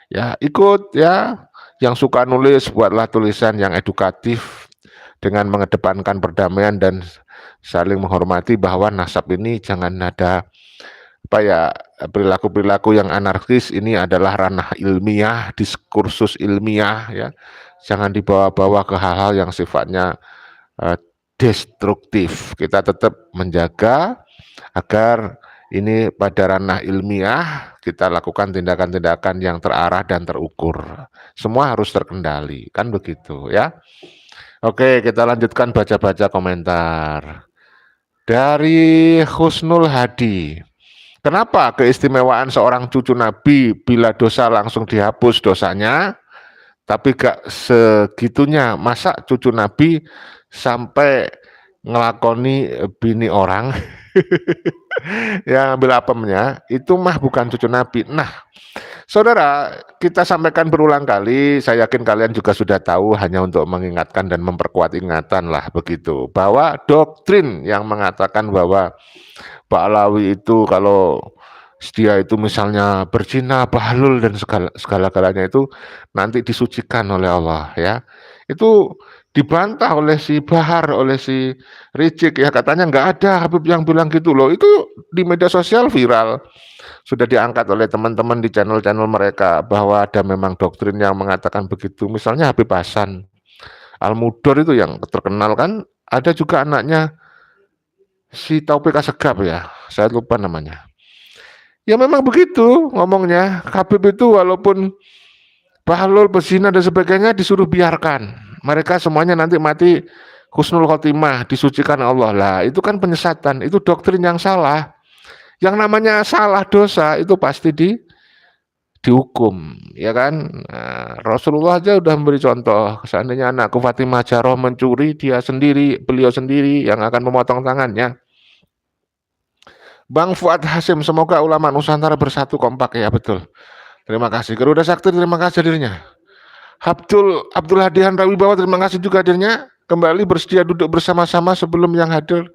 Ya, ikut ya. Yang suka nulis, buatlah tulisan yang edukatif dengan mengedepankan perdamaian dan saling menghormati bahwa nasab ini jangan ada perilaku-perilaku yang anarkis. Ini adalah ranah ilmiah, diskursus ilmiah ya. Jangan dibawa-bawa ke hal-hal yang sifatnya destruktif. Kita tetap menjaga agar ini pada ranah ilmiah kita lakukan tindakan-tindakan yang terarah dan terukur. Semua harus terkendali, kan begitu ya. Oke, kita lanjutkan baca-baca komentar. Dari Husnul Hadi. Kenapa keistimewaan seorang cucu Nabi bila dosa langsung dihapus dosanya? Tapi gak segitunya, masa cucu Nabi sampai ngelakoni bini orang yang ambil apemnya, itu mah bukan cucu Nabi. Nah, saudara, kita sampaikan berulang kali, saya yakin kalian juga sudah tahu, hanya untuk mengingatkan dan memperkuat ingatan lah begitu, bahwa doktrin yang mengatakan bahwa Pak Alawi itu kalau dia itu misalnya berzina, bahlul dan segala-galanya itu nanti disucikan oleh Allah ya. Itu dibantah oleh si Bahar, oleh si Rizik ya, katanya nggak ada Habib yang bilang gitu loh. Itu di media sosial viral. Sudah diangkat oleh teman-teman di channel-channel mereka bahwa ada memang doktrin yang mengatakan begitu. Misalnya Habib Hasan Al-Mudor itu yang terkenal kan, ada juga anaknya si Taufik Assegaf ya, saya lupa namanya. Ya memang begitu ngomongnya, Habib itu walaupun bahlul, berzina dan sebagainya disuruh biarkan. Mereka semuanya nanti mati husnul khotimah, disucikan Allah. Lah, itu kan penyesatan, itu doktrin yang salah. Yang namanya salah dosa itu pasti dihukum, ya kan? Nah, Rasulullah aja udah memberi contoh, seandainya anakku Fatimah Jaroh mencuri, beliau sendiri yang akan memotong tangannya. Bang Fuad Hasim, semoga ulama Nusantara bersatu kompak ya, betul. Terima kasih. Garuda Sakti, terima kasih hadirnya. Abdul Hadihan Rawibawa, terima kasih juga hadirnya. Kembali bersedia duduk bersama-sama sebelum yang hadir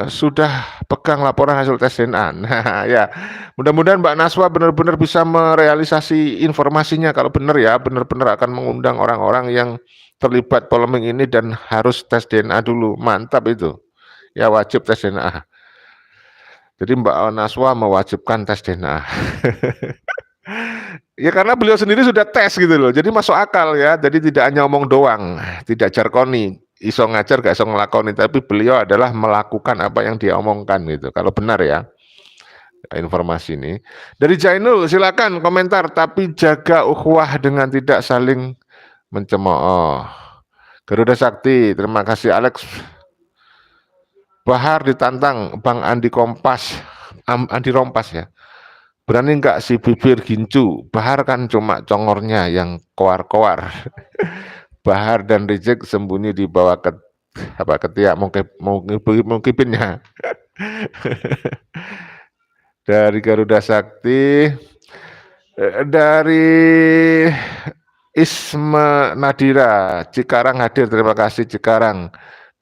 sudah pegang laporan hasil tes DNA. Nah, ya, mudah-mudahan Mbak Naswa benar-benar bisa merealisasi informasinya. Kalau benar ya, benar-benar akan mengundang orang-orang yang terlibat polemik ini dan harus tes DNA dulu. Mantap itu. Ya, wajib tes DNA. Jadi Mbak Naswa mewajibkan tes DNA. Ya karena beliau sendiri sudah tes gitu loh. Jadi masuk akal ya. Jadi tidak hanya omong doang, tidak jargoni, iso ngajar gak iso ngelakoni, tapi beliau adalah melakukan apa yang dia omongkan gitu. Kalau benar ya informasi ini. Dari Jainul, silakan komentar, tapi jaga ukhuwah dengan tidak saling mencemooh. Garuda Sakti, terima kasih Alex. Bahar ditantang Bang Andi Rompas ya. Berani enggak si bibir gincu? Bahar kan cuma congornya yang koar-koar. Bahar dan Rizik sembunyi di bawah ketiak mungkipinnya. Dari Garuda Sakti, dari Isma Nadira, Cikarang hadir, terima kasih Cikarang.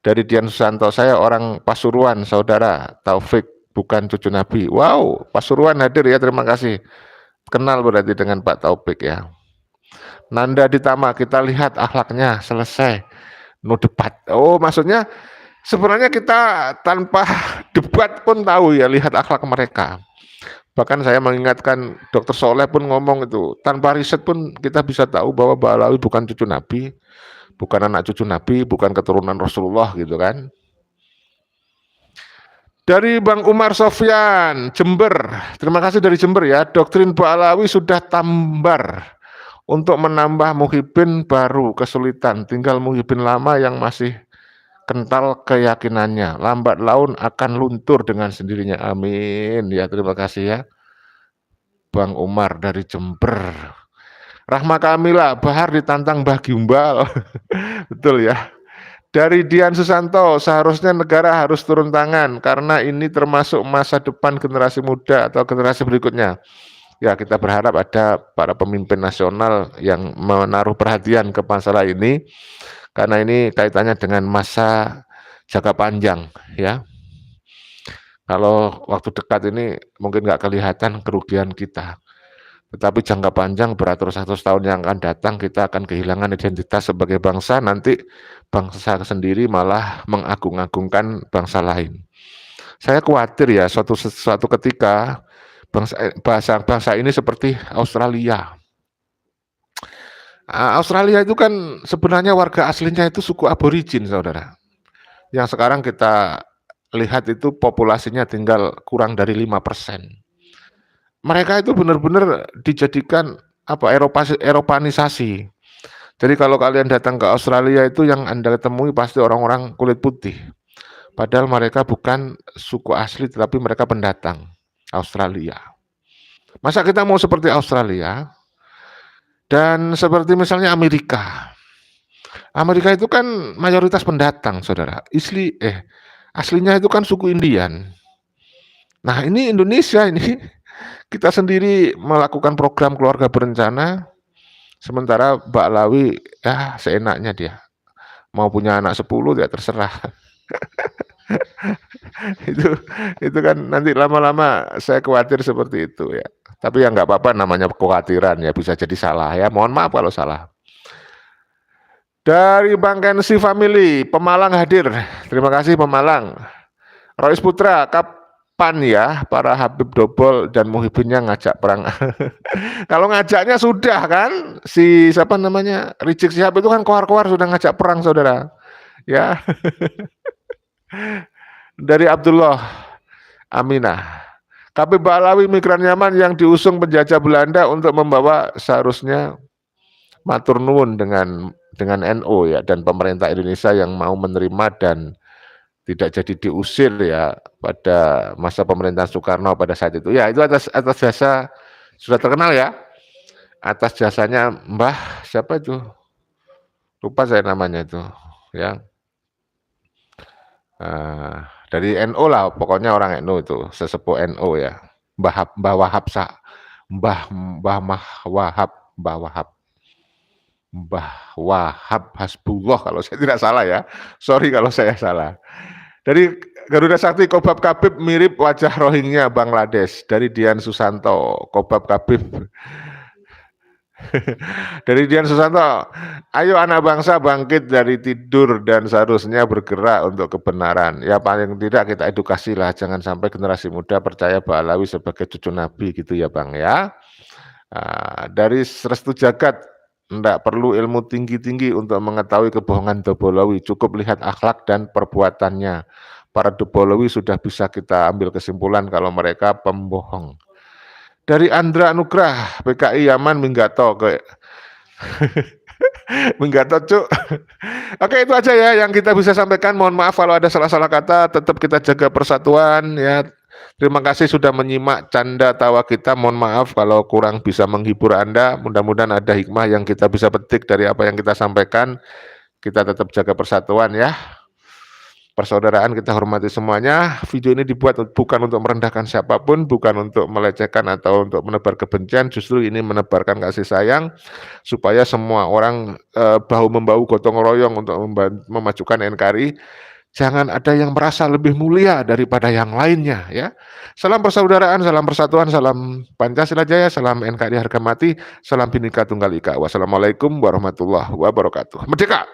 Dari Dian Susanto, saya orang Pasuruan, saudara Taufik, bukan cucu Nabi. Wow, Pasuruan hadir ya, terima kasih. Kenal berarti dengan Pak Taufik ya. Nanda Ditama, kita lihat akhlaknya, selesai. No debat. Oh, maksudnya sebenarnya kita tanpa debat pun tahu ya, lihat akhlak mereka. Bahkan saya mengingatkan Dr. Soleh pun ngomong itu, tanpa riset pun kita bisa tahu bahwa Mbak Alawi bukan cucu Nabi, bukan anak cucu Nabi, bukan keturunan Rasulullah gitu kan. Dari Bang Umar Sofyan, Jember, terima kasih dari Jember ya, doktrin Mbak Alawi sudah tambar untuk menambah muhibin baru kesulitan, tinggal muhibin lama yang masih kental keyakinannya, lambat laun akan luntur dengan sendirinya, amin ya, terima kasih ya Bang Umar dari Jember. Rahma Kamila, Bahar ditantang Mbah Gimbal. Betul ya. Dari Dian Susanto, seharusnya negara harus turun tangan karena ini termasuk masa depan generasi muda atau generasi berikutnya. Ya, kita berharap ada para pemimpin nasional yang menaruh perhatian ke masalah ini karena ini kaitannya dengan masa jangka panjang ya. Kalau waktu dekat ini mungkin nggak kelihatan kerugian kita. Tetapi jangka panjang beratus tahun yang akan datang kita akan kehilangan identitas sebagai bangsa, nanti bangsa sendiri malah mengagung-agungkan bangsa lain. Saya khawatir ya suatu ketika bangsa ini seperti Australia. Australia itu kan sebenarnya warga aslinya itu suku aborigin, saudara. Yang sekarang kita lihat itu populasinya tinggal kurang dari 5%. Mereka itu benar-benar dijadikan Eropanisasi. Jadi kalau kalian datang ke Australia itu yang Anda temui pasti orang-orang kulit putih. Padahal mereka bukan suku asli tetapi mereka pendatang Australia. Masa kita mau seperti Australia? Dan seperti misalnya Amerika. Amerika itu kan mayoritas pendatang, saudara. Aslinya itu kan suku Indian. Nah, ini Indonesia ini kita sendiri melakukan program keluarga berencana, sementara Mbak Lawi ya seenaknya dia. Mau punya anak 10 ya terserah. itu itu kan nanti lama-lama saya khawatir seperti itu ya. Tapi ya nggak apa-apa, namanya kekhawatiran ya, bisa jadi salah ya. Mohon maaf kalau salah. Dari Bang Kensi Family, Pemalang hadir. Terima kasih Pemalang. Rois Putra, kapan ya para Habib Dobol dan Muhibinnya ngajak perang? Kalau ngajaknya sudah kan, si siapa namanya Rizik Syihab itu kan keluar-keluar sudah ngajak perang, saudara. Ya. Dari Abdullah Aminah. KP Balawi migran Yaman yang diusung penjajah Belanda untuk membawa seharusnya matur nuwun dengan NU ya, dan pemerintah Indonesia yang mau menerima dan tidak jadi diusir ya pada masa pemerintahan Soekarno pada saat itu. Ya, itu atas jasa sudah terkenal ya. Atas jasanya Mbah siapa itu? Lupa saya namanya itu, ya. Dari NU lah, pokoknya orang NU itu, sesepuh NU ya. Mbah Wahab Hasbullah kalau saya tidak salah ya. Sorry kalau saya salah. Dari Garuda Sakti, Kobab Kabib mirip wajah Rohingya Bangladesh. Dari Dian Susanto, Kobab Kabib. Dari Dian Susanto, ayo anak bangsa bangkit dari tidur dan seharusnya bergerak untuk kebenaran. Ya paling tidak kita edukasilah, jangan sampai generasi muda percaya Ba'alawi sebagai cucu Nabi gitu ya Bang ya. Dari Restu Jagat, tidak perlu ilmu tinggi-tinggi untuk mengetahui kebohongan Dobolawi, cukup lihat akhlak dan perbuatannya. Para Dobolawi sudah bisa kita ambil kesimpulan kalau mereka pembohong. Dari Andra Nugrah, PKI Yaman Minggato ke Minggato cuk. Oke, itu aja ya yang kita bisa sampaikan. Mohon maaf kalau ada salah-salah kata. Tetap kita jaga persatuan ya. Terima kasih sudah menyimak canda tawa kita. Mohon maaf kalau kurang bisa menghibur Anda. Mudah-mudahan ada hikmah yang kita bisa petik dari apa yang kita sampaikan. Kita tetap jaga persatuan ya. Persaudaraan kita hormati semuanya. Video ini dibuat bukan untuk merendahkan siapapun, bukan untuk melecehkan atau untuk menebar kebencian. Justru ini menebarkan kasih sayang supaya semua orang bahu-membahu gotong royong untuk memajukan NKRI. Jangan ada yang merasa lebih mulia daripada yang lainnya ya. Salam persaudaraan, salam persatuan, salam Pancasila Jaya, salam NKRI harga mati, salam Bhinneka Tunggal Ika. Wassalamualaikum warahmatullahi wabarakatuh. Merdeka!